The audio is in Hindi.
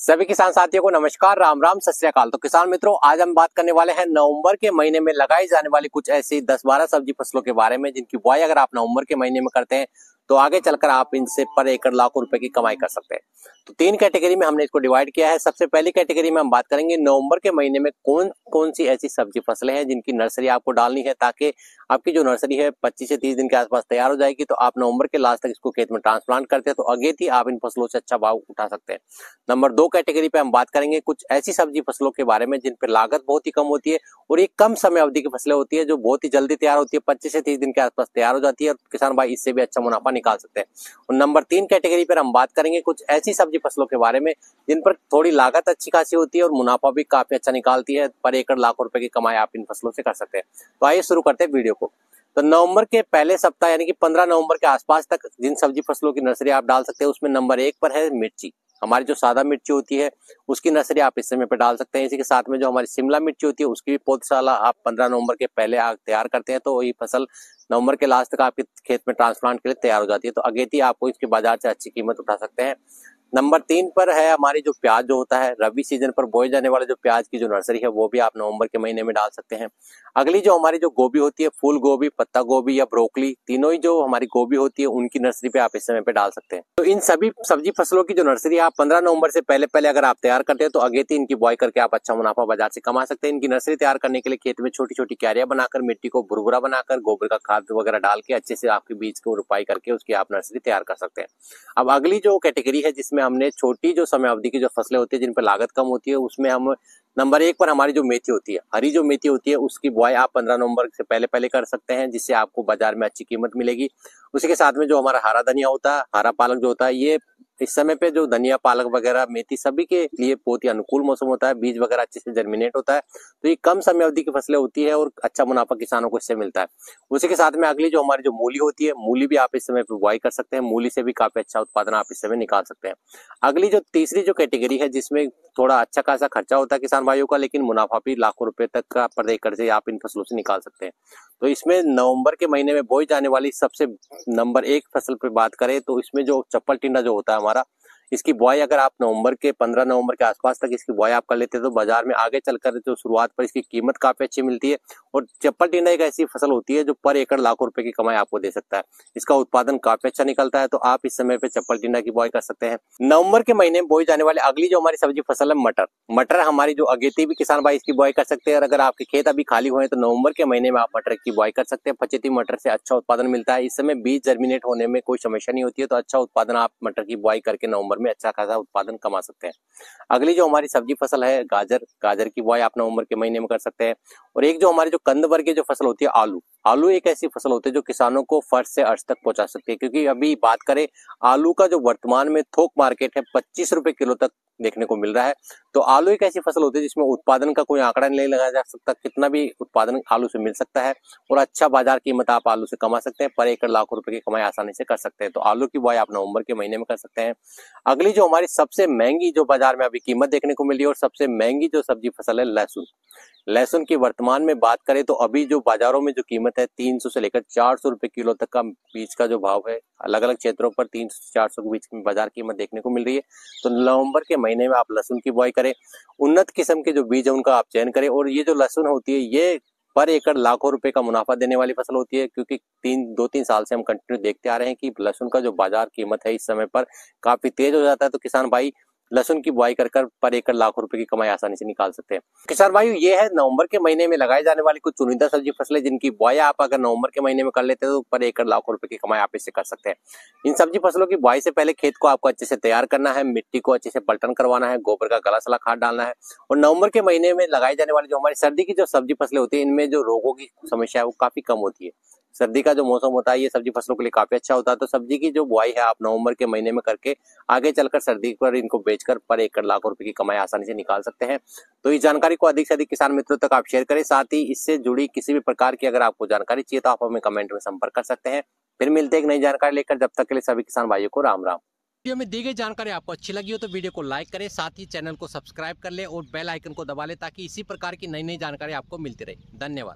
सभी किसान साथियों को नमस्कार, राम राम, सत श्री अकाल। तो किसान मित्रों, आज हम बात करने वाले हैं नवंबर के महीने में लगाई जाने वाली कुछ ऐसी 10-12 सब्जी फसलों के बारे में जिनकी बुआई अगर आप नवंबर के महीने में करते हैं तो आगे चलकर आप इनसे पर एकड़ लाखों रुपए की कमाई कर सकते हैं। तो 3 कैटेगरी में हमने इसको डिवाइड किया है। सबसे पहली कैटेगरी में हम बात करेंगे नवंबर के महीने में कौन कौन सी ऐसी सब्जी फसलें हैं जिनकी नर्सरी आपको डालनी है, ताकि आपकी जो नर्सरी है 25 से 30 दिन के आसपास तैयार हो जाएगी। तो आप नवंबर के लास्ट तक इसको खेत में ट्रांसप्लांट करते हैं तो अगेती आप इन फसलों से अच्छा भाव उठा सकते हैं। नंबर 2 कैटेगरी पे हम बात करेंगे कुछ ऐसी सब्जी फसलों के बारे में जिन पर लागत बहुत ही कम होती है और ये कम समय अवधि की फसलें होती है जो बहुत ही जल्दी तैयार होती है, 25 से 30 दिन के आसपास तैयार हो जाती है और किसान भाई इससे भी अच्छा मुनाफा निकाल सकते हैं। और नंबर 3 कैटेगरी पर हम बात करेंगे कुछ ऐसी सब्जी फसलों के बारे में जिन पर थोड़ी लागत अच्छी खासी होती है और मुनाफा भी काफी अच्छा निकालती है, पर एकड़ लाखों रुपए की कमाई आप इन फसलों से कर सकते हैं। तो आइए शुरू करते हैं वीडियो को। तो नवंबर के पहले सप्ताह यानी कि 15 नवंबर के आसपास तक जिन सब्जी फसलों की नर्सरी आप डाल सकते हैं उसमें नंबर 1 पर है मिर्ची। हमारी जो सादा मिर्ची होती है उसकी नर्सरी आप इस समय पे डाल सकते हैं। इसी के साथ में जो हमारी शिमला मिर्ची होती है उसकी भी पौधशाला आप 15 नवंबर के पहले तैयार करते हैं तो वही फसल नवंबर के लास्ट तक आपके खेत में ट्रांसप्लांट के लिए तैयार हो जाती है। तो अगेती आपको इसके बाजार से अच्छी कीमत उठा सकते हैं। नंबर 3 पर है हमारी जो प्याज जो होता है, रबी सीजन पर बोए जाने वाले जो प्याज की जो नर्सरी है वो भी आप नवंबर के महीने में डाल सकते हैं। अगली जो हमारी जो गोभी होती है, फूल गोभी, पत्ता गोभी या ब्रोकली, तीनों ही जो हमारी गोभी होती है उनकी नर्सरी पे आप इस समय पे डाल सकते हैं। तो इन सभी सब्जी फसलों की जो नर्सरी आप 15 नवंबर से पहले अगर आप तैयार करते हैं तो अगेती इनकी बुआई करके आप अच्छा मुनाफा बाजार से कमा सकते हैं। इनकी नर्सरी तैयार करने के लिए खेत में छोटी छोटी क्यारियां बनाकर मिट्टी को भुरभुरा बनाकर गोबर का खाद वगैरह डाल के अच्छे से आपके बीज को रोपाई करके उसकी आप नर्सरी तैयार कर सकते हैं। अब अगली जो कैटेगरी है जिसमें हमने छोटी जो समय अवधि की जो फसलें होती है जिन पर लागत कम होती है उसमें हम नंबर 1 पर हमारी जो मेथी होती है, हरी जो मेथी होती है उसकी बुआई आप 15 नवंबर से पहले कर सकते हैं जिससे आपको बाजार में अच्छी कीमत मिलेगी। उसी के साथ में जो हमारा हरा धनिया होता है, हरा पालक जो होता है, ये इस समय पे जो धनिया पालक वगैरह मेथी सभी के लिए बहुत ही अनुकूल मौसम होता है, बीज वगैरह अच्छे से जर्मिनेट होता है। तो ये कम समय अवधि की फसलें होती है और अच्छा मुनाफा किसानों को इससे मिलता है। उसी के साथ में अगली जो हमारी जो मूली होती है, मूली भी आप इस समय पे बुआई कर सकते हैं। मूली से भी काफी अच्छा उत्पादन आप इस समय निकाल सकते हैं। अगली जो तीसरी जो कैटेगरी है जिसमें थोड़ा अच्छा खासा खर्चा होता है किसान भाइयों का, लेकिन मुनाफा भी लाखों रुपए तक का पर एकड़ से आप इन फसलों से निकाल सकते हैं। तो इसमें नवंबर के महीने में बोई जाने वाली सबसे नंबर 1 फसल पे बात करें तो इसमें जो चप्पल टिंडा जो होता है हमारा, इसकी बुआई अगर आप 15 नवंबर के आसपास तक इसकी बुआई आप कर लेते हैं तो बाजार में आगे चलकर जो शुरुआत पर इसकी कीमत काफी अच्छी मिलती है। और चप्पल टिंडा एक ऐसी फसल होती है जो पर एकड़ लाखों रुपए की कमाई आपको दे सकता है। इसका उत्पादन काफी अच्छा निकलता है तो आप इस समय पे चप्पल टिंडा की बुआई कर सकते हैं। नवंबर के महीने में बोई जाने वाली अगली जो हमारी सब्जी फसल है मटर। मटर हमारी जो अगेती भी किसान भाई इसकी बुआई कर सकते हैं और अगर आपके खेत अभी खाली हुए हैं तो नवंबर के महीने में आप मटर की बुआई कर सकते हैं। फचेती मटर से अच्छा उत्पादन मिलता है। इस समय बीज जर्मिनेट होने में कोई समस्या नहीं होती है तो अच्छा उत्पादन आप मटर की बुआई करके नवंबर में अच्छा खासा उत्पादन कमा सकते हैं। अगली जो हमारी सब्जी फसल है गाजर, गाजर की बुआई आप नवंबर के महीने में कर सकते हैं। और एक जो हमारी जो कंद वर्ग की जो फसल होती है आलू, आलू एक ऐसी फसल होती है जो किसानों को फर्श से अर्श तक पहुंचा सकती है, क्योंकि अभी बात करें आलू का जो वर्तमान में थोक मार्केट है 25 रुपए किलो तक देखने को मिल रहा है। तो आलू एक ऐसी फसल होती है जिसमें उत्पादन का कोई आंकड़ा नहीं लगाया जा सकता, कितना भी उत्पादन आलू से मिल सकता है और अच्छा बाजार कीमत आप आलू से कमा सकते हैं। पर एकड़ लाखों रुपए की कमाई आसानी से कर सकते हैं। तो आलू की बुआई आप नवंबर के महीने में कर सकते हैं। अगली जो हमारी सबसे महंगी जो बाजार में अभी कीमत देखने को मिली और सबसे महंगी जो सब्जी फसल है लहसुन। लहसुन की वर्तमान में बात करें तो अभी जो बाजारों में जो कीमत है 300 से लेकर 400 रुपए किलो तक का बीज का जो भाव है, अलग अलग क्षेत्रों पर 300 से 400 के बीच में बाजार कीमत देखने को मिल रही है। तो नवंबर के महीने में आप लहसुन की बुआई करें, उन्नत किस्म के जो बीज है उनका आप चयन करें। और ये जो लहसुन होती है ये पर एकड़ लाखों रुपए का मुनाफा देने वाली फसल होती है, क्योंकि 2-3 साल से हम कंटिन्यू देखते आ रहे हैं कि लहसुन का जो बाजार कीमत है इस समय पर काफी तेज हो जाता है। तो किसान भाई लहसुन की बुआई कर पर एकड़ लाखों रुपए की कमाई आसानी से निकाल सकते हैं। किसान भाइयों, ये है नवंबर के महीने में लगाई जाने वाली कुछ चुनिंदा सब्जी फसलें जिनकी बुआई आप अगर नवंबर के महीने में कर लेते हैं तो पर एकड़ लाखों रुपए की कमाई आप इससे कर सकते हैं। इन सब्जी फसलों की बुआई से पहले खेत को आपको अच्छे से तैयार करना है, मिट्टी को अच्छे से पलटन करवाना है, गोबर का गला सला खाद डालना है। और नवंबर के महीने में लगाई जाने वाली जो हमारी सर्दी की जो सब्जी फसलें होती है इनमें जो रोगों की समस्या है वो काफी कम होती है। सर्दी का जो मौसम होता है ये सब्जी फसलों के लिए काफी अच्छा होता है। तो सब्जी की जो बुआई है आप नवंबर के महीने में करके आगे चलकर सर्दी पर इनको बेचकर पर एकड़ लाखों रुपए की कमाई आसानी से निकाल सकते हैं। तो इस जानकारी को अधिक से अधिक किसान मित्रों तक आप शेयर करें। साथ ही इससे जुड़ी किसी भी प्रकार की अगर आपको जानकारी चाहिए तो आप हमें कमेंट में संपर्क कर सकते हैं। फिर मिलते हैं एक नई जानकारी लेकर, जब तक के लिए सभी किसान भाइयों को राम राम। वीडियो में दी गई जानकारी आपको अच्छी लगी हो तो वीडियो को लाइक करें, साथ ही चैनल को सब्सक्राइब कर ले और बेल आइकन को दबा ले ताकि इसी प्रकार की नई नई जानकारी आपको मिलती रहे। धन्यवाद।